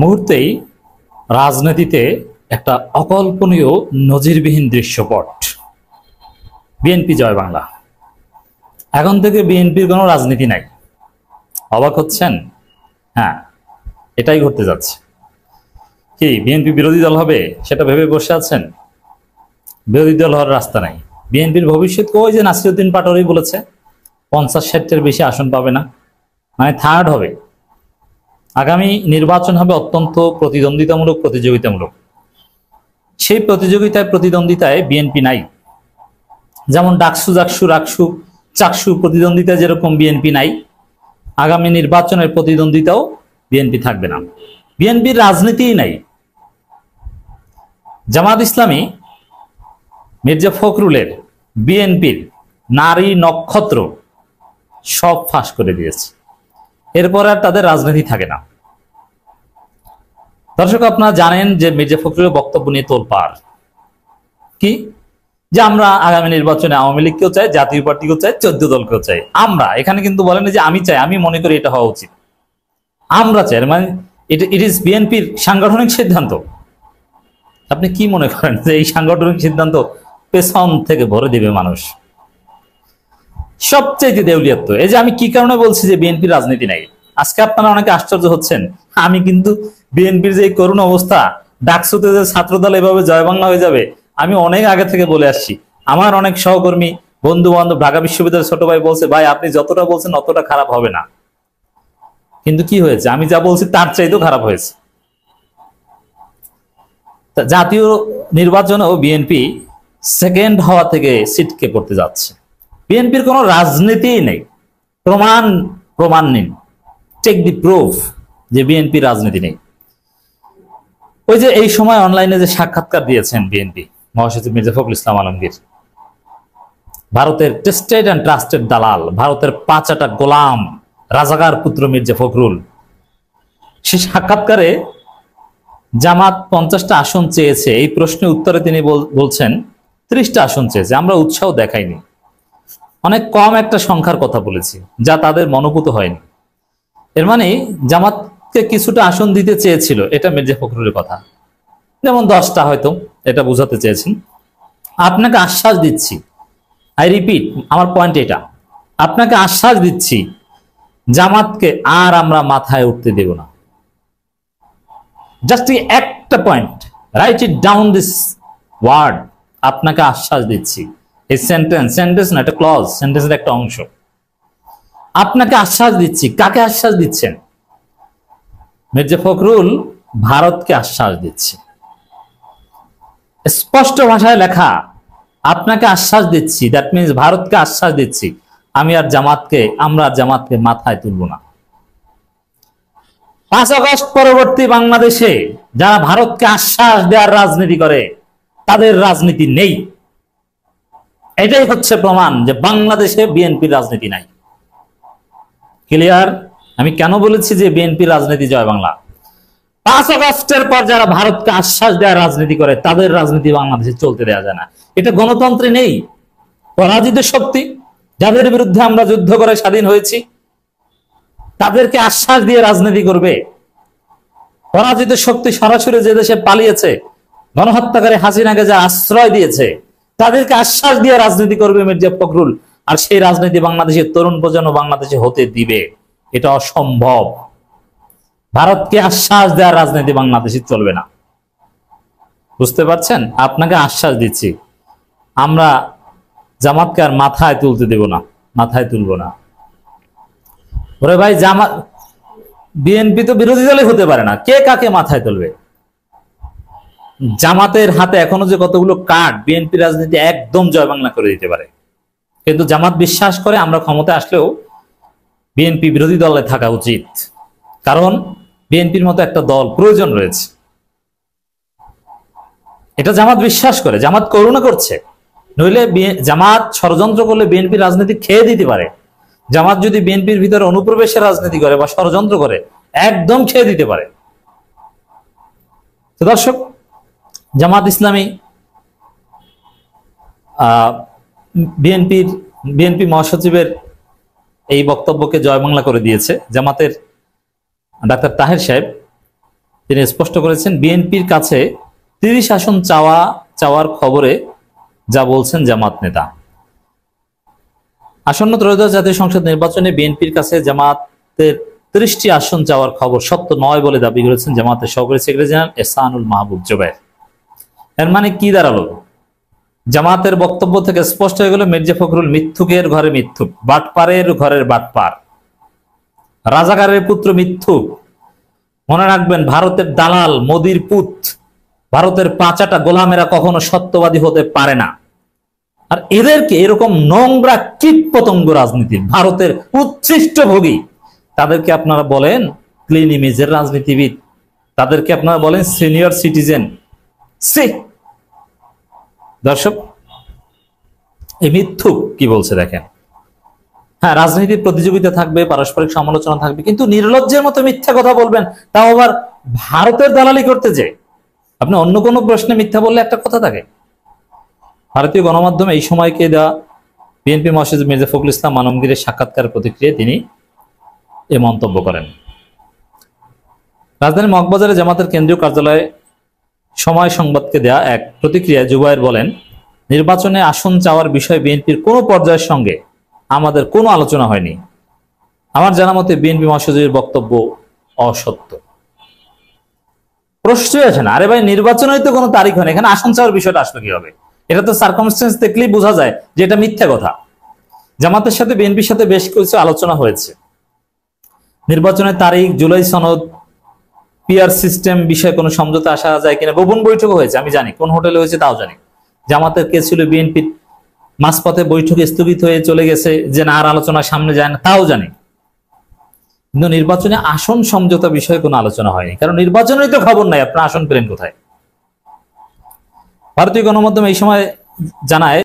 মুহূর্তেই রাজনীতিতে একটা অকল্পনীয় নজিরবিহীন দৃশ্যপট। বিএনপি জয় বাংলা। এখন থেকে বিএনপির কোনো রাজনীতি নাই। অবাক হচ্ছেন? হ্যাঁ, এটাই ঘটতে যাচ্ছে। কি বিএনপি বিরোধী দল হবে সেটা ভেবে বসে আছেন? বিরোধী দল হওয়ার রাস্তা নাই। বিএনপির ভবিষ্যৎ ওই যে নাসিরউদ্দিন পাটোয়ারি বলেছে 50-60-এর বেশি আসন পাবে না, মানে থার্ড হবে। আগামী নির্বাচন হবে অত্যন্ত প্রতিদ্বন্দ্বিতামূলক, প্রতিযোগিতামূলক। সেই প্রতিদ্বন্দ্বিতায় বিএনপি নাই। যেমন ডাকসু জাকসু রাকসু চাকসু প্রতিদ্বন্দ্বিতা যেরকম বিএনপি নাই, আগামী নির্বাচনের প্রতিদ্বন্দ্বিতাও বিএনপি থাকবে না। বিএনপির রাজনীতিই নাই। জামাত ইসলামী মির্জা ফখরুলের বিএনপির নারী নক্ষত্র সব ফাঁস করে দিয়েছে। এরপর আর তাদের রাজনীতি থাকে না। দর্শক, আপনারা জানেন যে মির্জা ফখরুলের বক্তব্য নিয়ে তোলপাড় কি, যে আমরা আগামী নির্বাচনে আওয়ামী লীগকেও চাই, জাতীয় পার্টিকেও চাই, 14 দলকেও চাই। আমরা এখানে কিন্তু বলেন যে আমি চাই, আমি মনে করি এটা হওয়া উচিত, আমরা চাই, মানে ইট ইজ বিএনপির সাংগঠনিক সিদ্ধান্ত। আপনি কি মনে করেন যে এই সাংগঠনিক সিদ্ধান্ত পেছন থেকে ভরে দিবে মানুষ? সবচেয়ে দেউলিয়াত্ব। এই যে আমি কি কারণে বলছি যে বিএনপির রাজনীতি নাই, আজকে আপনারা অনেকে আশ্চর্য হচ্ছেন। আমি কিন্তু বিএনপির যে করুণ অবস্থা, ডাকসুতে যে ছাত্রদল এভাবে জয় বাংলা হয়ে যাবে, আমি অনেক আগে থেকে বলে আসছি। আমার অনেক সহকর্মী, বন্ধু বান্ধব, ঢাকা বিশ্ববিদ্যালয়ের ছোট ভাই বলছে, ভাই আপনি যতটা বলছেন অতটা খারাপ হবে না। কিন্তু কি হয়েছে, আমি যা বলছি তার চাইতেও খারাপ হয়েছে। জাতীয় নির্বাচনেও বিএনপি সেকেন্ড হওয়া থেকে ছিটকে পড়তে যাচ্ছে। বিএনপির কোনো রাজনীতিই নেই। প্রমাণ নিন, টেক দি প্রুফ যে বিএনপি রাজনীতি নেই। ওই যে এই সময় অনলাইনে যে সাক্ষাৎকার দিয়েছেন বিএনপি মহাসচিব মির্জা ফখরুল ইসলাম আলমগীর, ভারতের টেস্টেড অ্যান্ড ট্রাস্টেড দালাল, ভারতের পাঁচাটা গোলাম রাজাকার পুত্র মির্জা ফখরুল, সেই সাক্ষাৎকারে জামাত 50টা আসন চেয়েছে, এই প্রশ্নের উত্তরে তিনি বলছেন 30টা আসন চেয়েছে, আমরা উৎসাহ দেখাইনি, অনেক কম একটা সংখ্যার কথা বলেছি, যা তাদের মনোভূত হয়নি। এর মানে জামাতকে কিছুটা আসন দিতে চেয়েছিল, এটা মির্জা ফখরুলের কথা, যেমন 10টা হয়তো, এটা বোঝাতে চেয়েছেন। আপনাকে আশ্বাস দিচ্ছি, আই রিপিট, আমার পয়েন্ট এটা, আপনাকে আশ্বাস দিচ্ছি জামাতকে আর আমরা মাথায় উঠতে দেব না। জাস্ট একটা point, write it down this word, আপনাকে আশ্বাস দিচ্ছি। এই সেন্টেন্স না, এটা ক্লজ, সেন্টেন্সের একটা অংশ। আপনাকে আশ্বাস দিচ্ছি, কাকে আশ্বাস দিচ্ছেন? মির্জা ফখরুল ভারতকে আশ্বাস দিচ্ছে, স্পষ্ট ভাষায় লেখা, আপনাকে আশ্বাস দিচ্ছি, দ্যাট মিনস ভারতকে আশ্বাস দিচ্ছি আমরা জামাতকে মাথায় তুলব না। 5 আগস্ট পরবর্তী বাংলাদেশে যারা ভারতকে আশ্বাস দেওয়ার রাজনীতি করে, তাদের রাজনীতি নেই। এটাই হচ্ছে প্রমাণ যে বাংলাদেশে বিএনপির রাজনীতি নাই। ক্লিয়ার? আমি কেন বলেছি যে বিএনপির রাজনীতি জয় বাংলা? 5 আগস্টের পর যারা ভারতকে আশ্বাস দেওয়ার রাজনীতি করে, তাদের রাজনীতি বাংলাদেশে চলতে দেওয়া যায় না। এটা গণতন্ত্রে নেই। পরাজিত শক্তি, যাদের বিরুদ্ধে আমরা যুদ্ধ করে স্বাধীন হয়েছি, তাদেরকে আশ্বাস দিয়ে রাজনীতি করবে? পরাজিত শক্তি সরাসরি যে দেশে পালিয়েছে, গণহত্যাকারী হাসিনাকে যা আশ্রয় দিয়েছে, তাদেরকে আশ্বাস দিয়ে রাজনীতি করবে মির্জা ফখরুল? আর সেই রাজনীতি বাংলাদেশের তরুণ প্রজন্ম বাংলাদেশে হতে দিবে? এটা অসম্ভব। ভারতকে আশ্বাস দেওয়ার রাজনীতি বাংলাদেশে চলবে না। বুঝতে পারছেন? আপনাকে আশ্বাস দিচ্ছি, আমরা জামাতকে আর মাথায় তুলতে দেব না, মাথায় তুলব না। ওরে ভাই, বিএনপি তো বিরোধী দলে হতে পারে না, কে কাকে মাথায় তুলবে? জামাতের হাতে এখনো যে কতগুলো কার্ড, বিএনপি রাজনীতি একদম জয় বাংলা করে দিতে পারে। কিন্তু জামাত বিশ্বাস করে আমরা ক্ষমতায় আসলেও বিএনপি বিরোধী দলে থাকা উচিত, কারণ বিএনপির মতো একটা দল প্রয়োজন রয়েছে। এটা জামাত বিশ্বাস করে, জামাত করুণা করছে। নইলে জামাত ষড়যন্ত্র করলে বিএনপির রাজনীতি খেয়ে দিতে পারে। জামাত যদি বিএনপির ভিতরে অনুপ্রবেশের রাজনীতি করে বা ষড়যন্ত্র করে, একদম খেয়ে দিতে পারে। তো দর্শক, জামাত ইসলামী বিএনপি মহাসচিবের এই বক্তব্যকে জয় বাংলা করে দিয়েছে। জামাতের ডাক্তার তাহের সাহেব তিনি স্পষ্ট করেছেন বিএনপির কাছে 30 আসন চাওয়ার খবরে যা বলছেন জামাত নেতা। আসন্ন ত্রয়োদশ জাতীয় সংসদ নির্বাচনে বিএনপির কাছে জামাতের 30টি আসন চাওয়ার খবর সত্য নয় বলে দাবি করেছেন জামাতের সহকারী সেক্রেটারি জেনারেল এহসানুল মাহবুব জুবায়ের। এর মানে কি দাঁড়ালো? জামাতের বক্তব্য থেকে স্পষ্ট হয়ে গেল মির্জা ফখরুল মিথ্যুকের ঘরে মিথ্যুক, বাটপারের ঘরের বাটপার, রাজাকারের পুত্র মিথ্যুক। মনে রাখবেন, ভারতের দালাল, মোদির পুত, ভারতের পাঁচাটা গোলামেরা কখনো সত্যবাদী হতে পারে না। আর এদেরকে এরকম নোংরা কীট পতঙ্গ রাজনীতির, ভারতের উচ্ছিষ্ট ভোগী, তাদেরকে আপনারা বলেন ক্লিন ইমেজের রাজনীতিবিদ, তাদেরকে আপনারা বলেন সিনিয়র সিটিজেন। দর্শক, এই মিথ্যুক কি বলছে দেখেন। হ্যাঁ, রাজনীতির প্রতিযোগিতা থাকবে, পারস্পরিক সমালোচনা থাকবে, কিন্তু নির্লজ্জের মতো মিথ্যা কথা বলবেন, তাও আবার ভারতের দালালি করতে যে। আপনি অন্য কোনো প্রশ্নে মিথ্যা বললে একটা কথা থাকে। ভারতীয় গণমাধ্যমে এই সময়কে দেওয়া বিএনপি মহাসচিব মির্জা ফখরুল ইসলাম আলমগীরের সাক্ষাৎকার প্রতিক্রিয়ায় তিনি এ মন্তব্য করেন। রাজধানী মগবাজারে জামাতের কেন্দ্রীয় কার্যালয়ে সময় সংবাদকে দেয়া এক প্রতিক্রিয়ায় জুবায়ের বলেন, নির্বাচনে আসন চাওয়ার বিষয়ে বিএনপির কোনো পর্যায়ের সঙ্গে আমাদের কোনো আলোচনা হয়নি। আমার জানা মতে বিএনপি মহাসচিবের বক্তব্য অসত্য। প্রশ্নই আসে না। আরে ভাই, নির্বাচনের তো কোনো তারিখ হয়নি, এখানে আসন চাওয়ার বিষয়টা আসলে কি হবে? এটা তো সার্কামস্টেন্স দেখলেই বোঝা যায় যে এটা মিথ্যা কথা। জামাতের সাথে বিএনপির সাথে বেশ কিছু আলোচনা হয়েছে। নির্বাচনের তারিখ, জুলাই সনদ, পিআর সিস্টেম বিষয়ে কোনো সমঝোতা আসা যায় কিনা, গোপন বৈঠক হয়েছে, আমি জানি কোন হোটেলে হয়েছে তাও জানি। জামাতের কে ছিল বিএনপির মাঝপথে বৈঠকে স্থগিত হয়ে চলে গেছে, যে না আর আলোচনা সামনে যায় না, তাও জানি। কিন্তু নির্বাচনে আসন সমঝোতা বিষয়ে কোনো আলোচনা হয়নি, কারণ নির্বাচনের তো খবর নাই, আপনার আসন পেলেন কোথায়? ভারতীয় গণমাধ্যম এই সময় জানায়